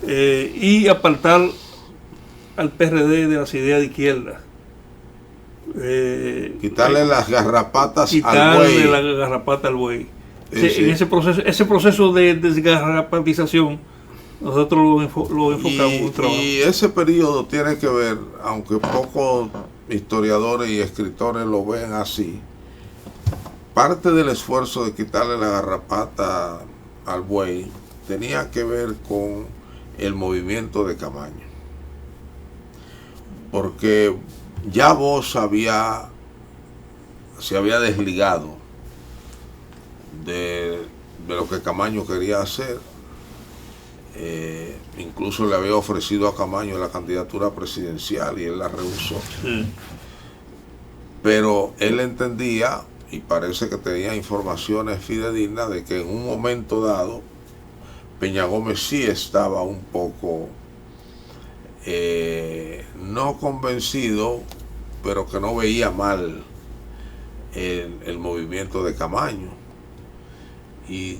y apartar al PRD de las ideas de izquierda. Quitarle las garrapatas al buey. En ese proceso de desgarrapatización, nosotros lo enfocamos en un trabajo. Y ese periodo tiene que ver, aunque pocos historiadores y escritores lo ven así, parte del esfuerzo de quitarle la garrapata al buey tenía que ver con el movimiento de Camaño, porque ya Bosch se había desligado de lo que Camaño quería hacer. Incluso le había ofrecido a Camaño la candidatura presidencial y él la rehusó. Pero él entendía, y parece que tenía informaciones fidedignas, de que en un momento dado Peña Gómez sí estaba un poco no convencido, pero que no veía mal el movimiento de Camaño, y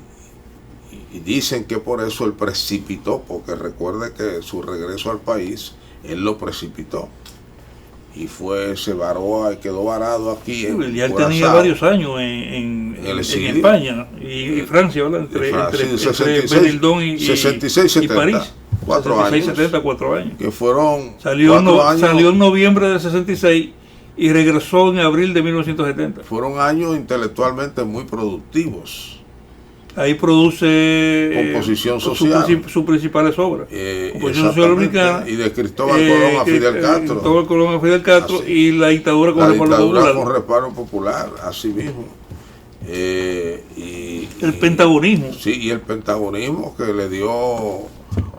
dicen que por eso él precipitó, porque recuerde que su regreso al país él lo precipitó y quedó varado aquí él tenía varios años en España y Francia, ¿verdad? Entre Benildón y 66, 70, y París. 4 años. 74 años. Que fueron salió en noviembre del 66 y regresó en abril de 1970. Fueron años intelectualmente muy productivos. Ahí produce Composición Social, sus principales obras. Composición Social Dominicana, y de Cristóbal Colón a Fidel Castro. Cristóbal Colón a Fidel Castro, así, y la dictadura con respaldo popular, así mismo. El pentagonismo. Sí, y el pentagonismo que le dio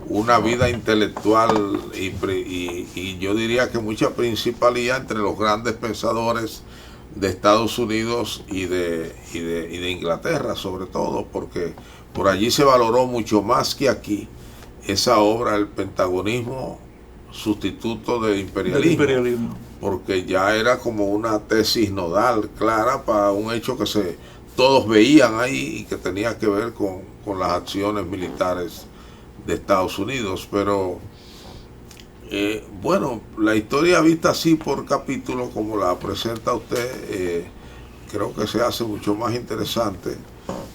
una vida intelectual y yo diría que mucha principalidad entre los grandes pensadores de Estados Unidos y de Inglaterra, sobre todo, porque por allí se valoró mucho más que aquí esa obra, el pentagonismo, sustituto del imperialismo, porque ya era como una tesis nodal clara para un hecho que todos veían ahí y que tenía que ver con las acciones militares de Estados Unidos. Pero bueno, la historia vista así por capítulo, como la presenta usted, creo que se hace mucho más interesante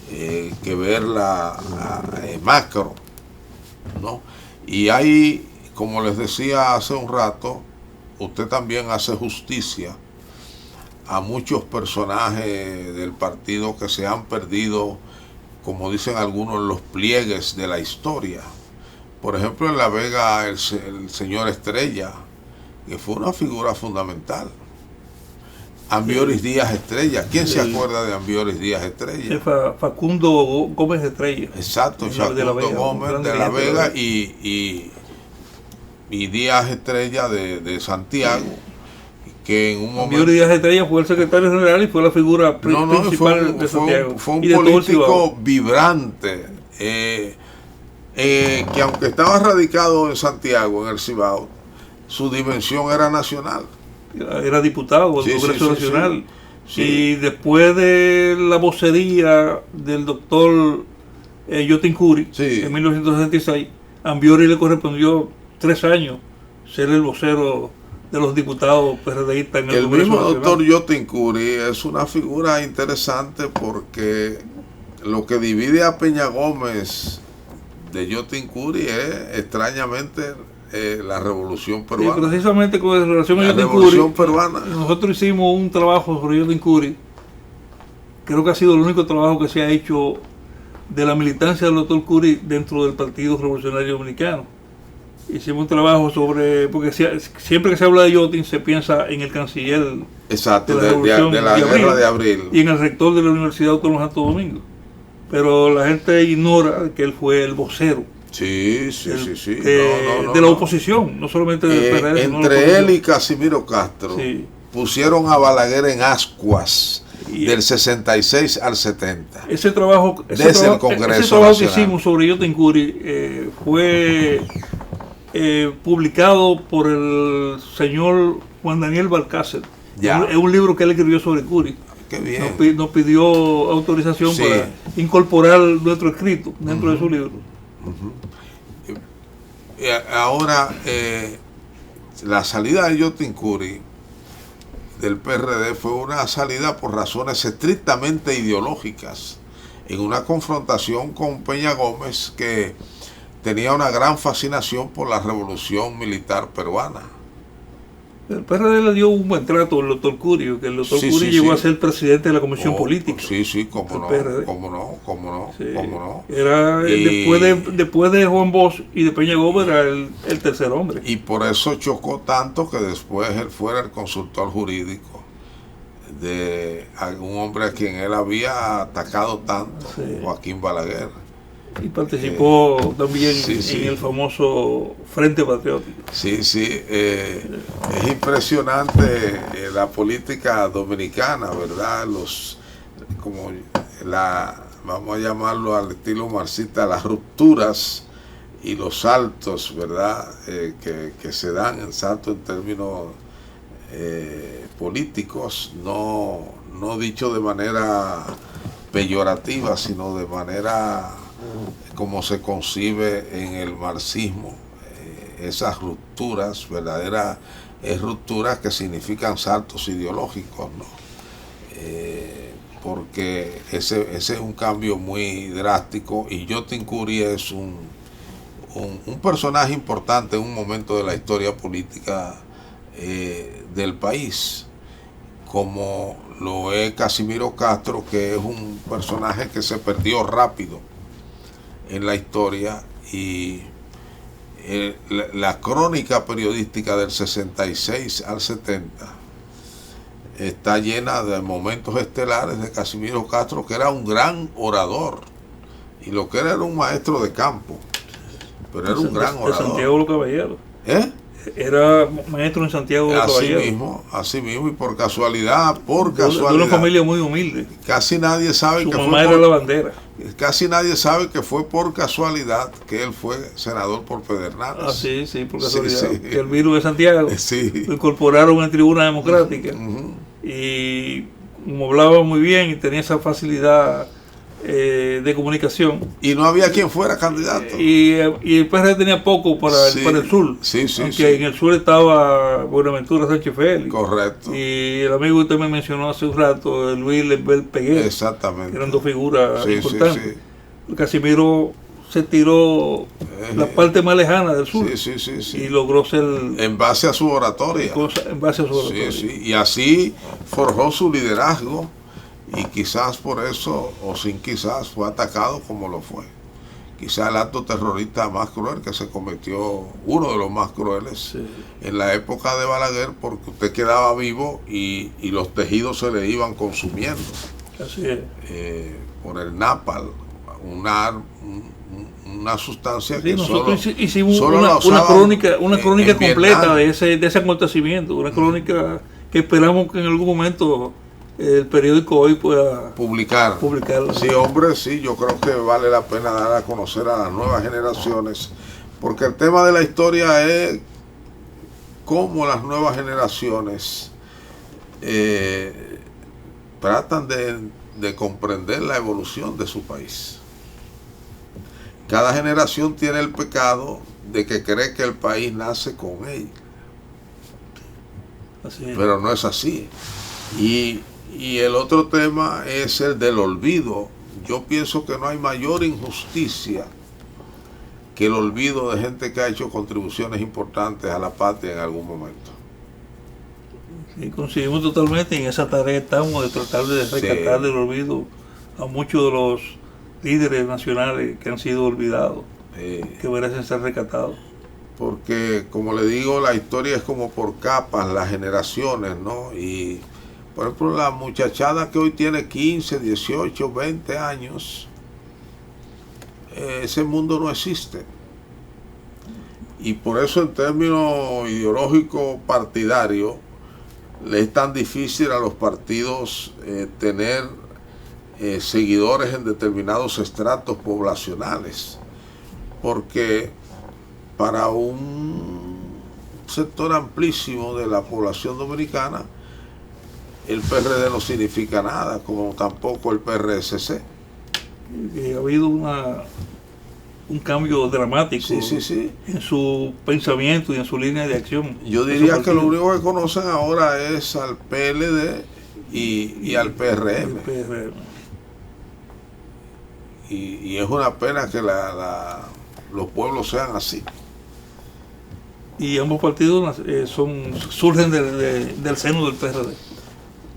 que verla macro, ¿no? Y hay, como les decía hace un rato, usted también hace justicia a muchos personajes del partido que se han perdido, como dicen algunos, los pliegues de la historia. Por ejemplo, en La Vega, el señor Estrella, que fue una figura fundamental. Ambioris Díaz Estrella. ¿Quién se acuerda de Ambioris Díaz Estrella? Facundo Gómez Estrella. Exacto, Facundo Gómez de La Vega y y Díaz Estrella de Santiago, que en un momento... Ambiori Díaz Estrella fue el secretario general y fue la figura principal de Santiago. Fue un político vibrante, que aunque estaba radicado en Santiago, en el Cibao, su dimensión era nacional. Era diputado del Congreso Nacional. Sí. Y después de la vocería del doctor Yotin Curi, en 1966, Ambiori le correspondió 3 años ser el vocero de los diputados PRDistas en el Congreso mismo Nacional. Doctor Yotin Curi es una figura interesante porque lo que divide a Peña Gómez de Yotin Curi es extrañamente la Revolución Peruana. Y precisamente con relación a Yotin Curi, nosotros hicimos un trabajo sobre Yotin Curi. Creo que ha sido el único trabajo que se ha hecho de la militancia del doctor Curi dentro del Partido Revolucionario Dominicano. Hicimos un trabajo sobre, porque siempre que se habla de Yotin se piensa en el canciller de la Guerra de Abril y en el rector de la Universidad Autónoma de Santo Domingo. Pero la gente ignora que él fue el vocero de la oposición, no solamente del PRD. Entre él y Casimiro Castro pusieron a Balaguer en ascuas del 66 al 70. Ese trabajo que hicimos sobre Yotin Curi fue publicado por el señor Juan Daniel Balcácer. Es un libro que él escribió sobre Curi. Qué bien. Nos pidió autorización para incorporar nuestro escrito dentro de su libro. Ahora, la salida de Yotin Curi del PRD fue una salida por razones estrictamente ideológicas, en una confrontación con Peña Gómez, que tenía una gran fascinación por la revolución militar peruana. El PRD le dio un buen trato al doctor Curi, que el doctor Curi llegó a ser presidente de la Comisión Política. Cómo no. Era después de Juan Bosch y de Peña Gómez era el tercer hombre. Y por eso chocó tanto que después él fuera el consultor jurídico de un hombre a quien él había atacado tanto, Joaquín Balaguer. Y participó también en el famoso Frente Patriótico. Es impresionante la política dominicana, ¿verdad? Vamos a llamarlo al estilo marxista, las rupturas y los saltos, ¿verdad? Que se dan en saltos en términos políticos, no dicho de manera peyorativa, sino de manera como se concibe en el marxismo, esas rupturas, verdaderas rupturas que significan saltos ideológicos, ¿no? Porque ese es un cambio muy drástico, y Yotin Curi es un personaje importante en un momento de la historia política del país, como lo es Casimiro Castro, que es un personaje que se perdió rápido en la historia, y la crónica periodística del 66 al 70 está llena de momentos estelares de Casimiro Castro, que era un gran orador, y lo que era un maestro de campo, pero era un gran orador. De Santiago los Caballeros. Era maestro en Santiago de los Caballeros. Así mismo, y por casualidad. De una familia muy humilde. Casi nadie sabe que mamá era la bandera. Casi nadie sabe que fue por casualidad que él fue senador por Pedernales. Sí, por casualidad. Que el virus de Santiago lo incorporaron en Tribuna Democrática. Y como hablaba muy bien y tenía esa facilidad de comunicación, y no había quien fuera candidato, y el PRD tenía poco para el sur, aunque en el sur estaba Buenaventura Sánchez Félix, correcto, y el amigo que usted me mencionó hace un rato, Luis Lembel Peguer, exactamente, eran dos figuras importantes. Casimiro se tiró la parte más lejana del sur y logró ser, en base a su oratoria, y así forjó su liderazgo. Y quizás por eso, o sin quizás, fue atacado como lo fue. Quizás el acto terrorista más cruel que se cometió, uno de los más crueles, en la época de Balaguer, porque usted quedaba vivo y los tejidos se le iban consumiendo. Así es. Por el napalm, un una sustancia sí, que nosotros solo, hicimos solo una crónica en completa Vietnam. de ese acontecimiento, una crónica que esperamos que en algún momento el periódico hoy pueda Publicar. publicarla. Sí, hombre, sí, yo creo que vale la pena dar a conocer a las nuevas generaciones, porque el tema de la historia es cómo las nuevas generaciones tratan de comprender la evolución de su país. Cada generación tiene el pecado de que cree que el país nace con él. Así es. Pero no es así. Y el otro tema es el del olvido. Yo pienso que no hay mayor injusticia que el olvido de gente que ha hecho contribuciones importantes a la patria en algún momento. Sí, coincidimos totalmente en esa tarea estamos de tratar de rescatar del olvido a muchos de los líderes nacionales que han sido olvidados, que merecen ser rescatados. Porque, como le digo, la historia es como por capas, las generaciones, ¿no? Y, por ejemplo, la muchachada que hoy tiene 15, 18, 20 años, ese mundo no existe. Y por eso, en términos ideológicos partidarios, le es tan difícil a los partidos tener seguidores en determinados estratos poblacionales, porque para un sector amplísimo de la población dominicana el PRD no significa nada, como tampoco el PRSC. Ha habido un cambio dramático en su pensamiento y en su línea de acción. Yo diría que lo único que conocen ahora es al PLD y al PRM. Y es una pena que los pueblos sean así. Y ambos partidos surgen del seno del PRD.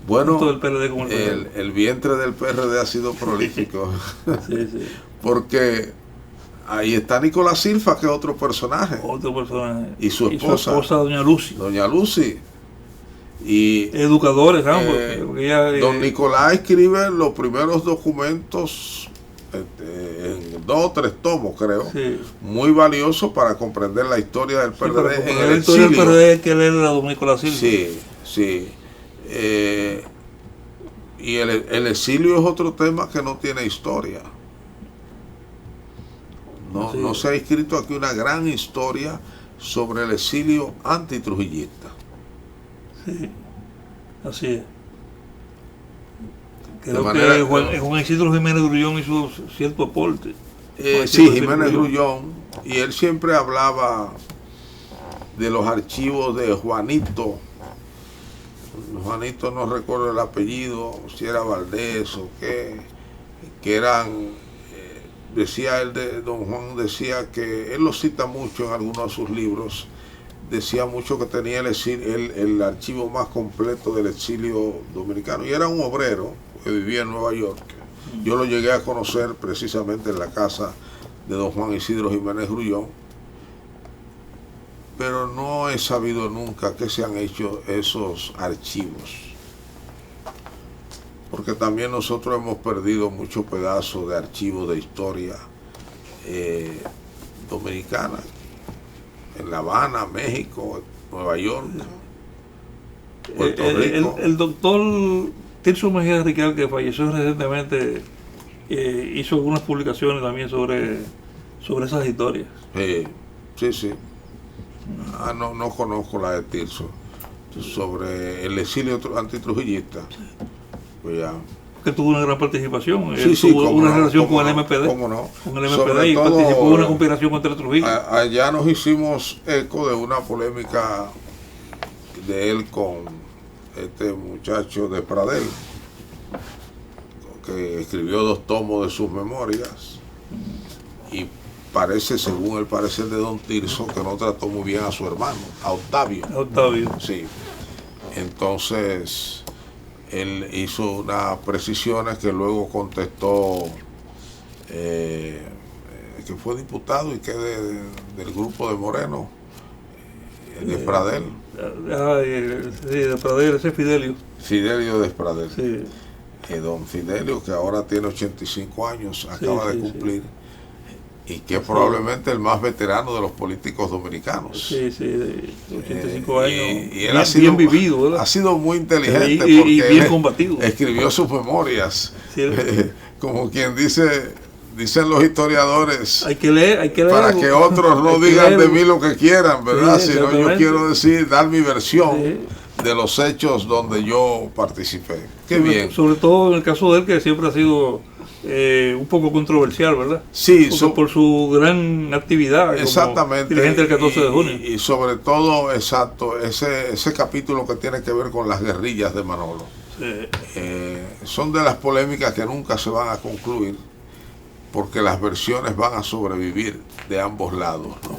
Bueno, del PRD como el vientre del PRD ha sido prolífico. Sí. Porque ahí está Nicolás Silva, que es otro personaje. Y su esposa, doña Lucy. Doña Lucy. Y educadores ambos. Don Nicolás escribe los primeros documentos en 2 o 3 tomos, creo, muy valiosos para comprender la historia del PRD en el exilio. La historia del PRD hay que leer a don Nicolás Silva. Sí. Y el exilio es otro tema que no tiene historia. No se ha escrito aquí una gran historia sobre el exilio antitrujillista. Sí, así es. Creo que Juan Isidro Jiménez Grullón hizo cierto aporte. Sí, Jiménez Grullón, y él siempre hablaba de los archivos de Juanito. Juanito, no recuerdo el apellido, si era Valdés o qué, que eran, decía él, don Juan decía que, él lo cita mucho en algunos de sus libros, decía mucho que tenía el archivo más completo del exilio dominicano, y era un obrero que vivía en Nueva York. Yo lo llegué a conocer precisamente en la casa de don Juan Isidro Jiménez Grullón, pero no he sabido nunca que se han hecho esos archivos, porque también nosotros hemos perdido muchos pedazos de archivos de historia dominicana, en La Habana, México, Nueva York, Puerto Rico. El doctor Tirso Mejía Rical, que falleció recientemente, hizo algunas publicaciones también sobre esas historias. Sí. No conozco la de Tirso, sobre el exilio antitrujillista. Pues ya. Que tuvo una gran participación. Tuvo una relación con el MPD. ¿Cómo no? Con el MPD y participó en una conspiración contra Trujillo. Allá nos hicimos eco de una polémica de él con este muchacho de Pradel, que escribió 2 tomos de sus memorias, y parece, según el parecer de don Tirso, que no trató muy bien a su hermano, a Octavio. Sí. Entonces él hizo unas precisiones que luego contestó, que fue diputado y que del grupo de Moreno, de Pradel. De Pradel, ese es Fidelio. Fidelio de Pradel. Sí. Don Fidelio, que ahora tiene 85 años, acaba de cumplir. y que es probablemente el más veterano de los políticos dominicanos. Sí, de 85 años. Y él bien vivido, ¿verdad? Ha sido muy inteligente porque y bien combatido. Escribió sus memorias. Sí, como quien dicen los historiadores, hay que leer para que otros no digan de mí lo que quieran, ¿verdad? Sí, sino yo quiero dar mi versión de los hechos donde yo participé. Qué bien. Sobre todo en el caso de él, que siempre ha sido un poco controversial, ¿verdad? Sí, por su gran actividad exactamente, como dirigente del 14 de junio. Y sobre todo, exacto, ese capítulo que tiene que ver con las guerrillas de Manolo. Sí. Son de las polémicas que nunca se van a concluir, porque las versiones van a sobrevivir de ambos lados, ¿no?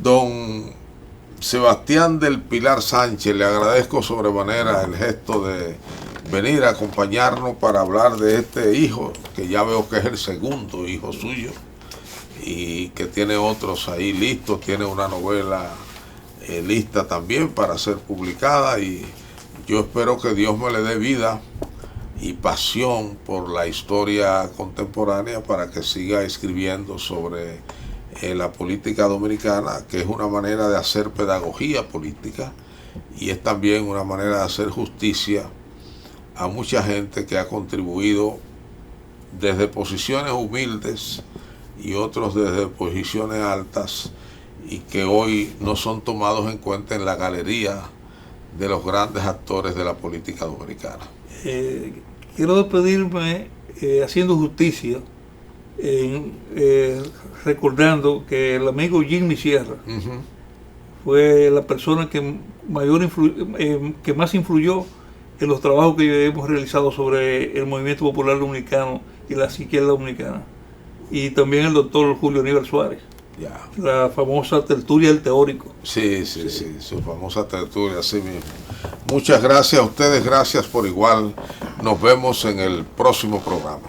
Don Sebastián del Pilar Sánchez, le agradezco sobremanera el gesto de venir a acompañarnos para hablar de este hijo, que ya veo que es el segundo hijo suyo y que tiene otros ahí listos, tiene una novela lista también para ser publicada, y yo espero que Dios me le dé vida y pasión por la historia contemporánea para que siga escribiendo sobre la política dominicana, que es una manera de hacer pedagogía política y es también una manera de hacer justicia a mucha gente que ha contribuido desde posiciones humildes y otros desde posiciones altas, y que hoy no son tomados en cuenta en la galería de los grandes actores de la política dominicana. Quiero despedirme haciendo justicia, recordando que el amigo Jimmy Sierra fue la persona que más influyó en los trabajos que hemos realizado sobre el movimiento popular dominicano y la izquierda dominicana, y también el doctor Julio Aníbal Suárez. La famosa tertulia del teórico. Sí, su famosa tertulia, así mismo. Muchas gracias a ustedes, gracias por igual. Nos vemos en el próximo programa.